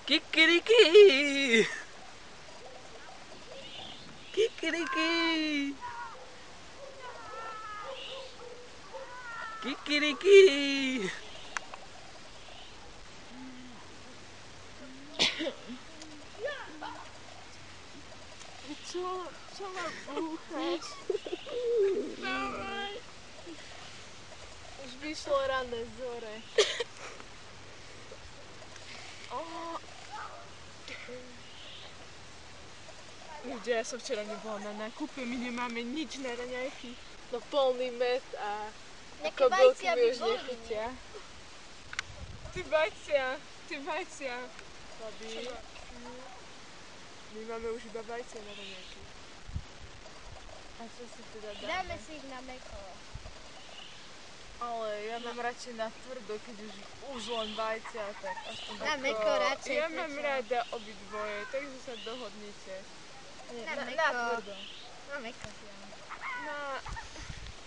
Kikiriki! Kikiriki! Kikiriki! Co ma búchaš? Už vyšlo rané zore. Ľudia, ja som včera nebola na nákupe, my nemáme nič na raňajky. No plný med a kobylky mi už nechutia. Ty bajcia. Babi. My máme už iba bajcia na raňajky. A čo si teda dáme? Dáme si ich na mäkko. Ale ja mám radšej na tvrdo, keď už len bajcia, tak aspoň Na mäkko radšej. Ja mám rada obidvoje, takže sa dohodnite. Na mäkko. Na tvrdo. Na mäkko si dáme.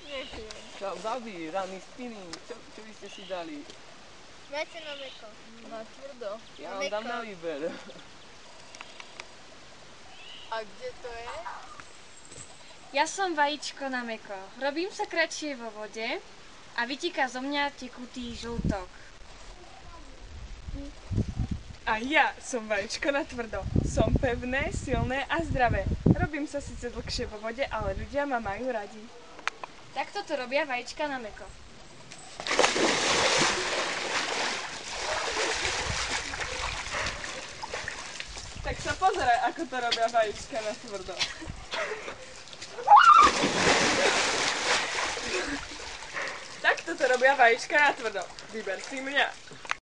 Neviem. Čau, babi, ranný spinning. Čo vy ste si dali? Dajte na mäkko. Na tvrdo. Ja vám dám na výber. A kde to je? Ja som vajíčko na mäkko. Robím sa kratšie vo vode a vytíka zo mňa tekutý žltok. A ja som vajíčko na tvrdo. Som pevné, silné a zdravé. Robím sa síce dlhšie vo vode, ale ľudia ma majú radi. Takto to robia vajíčka na mäkko. Tak sa pozeraj, ako to robia vajíčka na tvrdo. Takto to robia vajíčka na tvrdo. Vyber si mňa.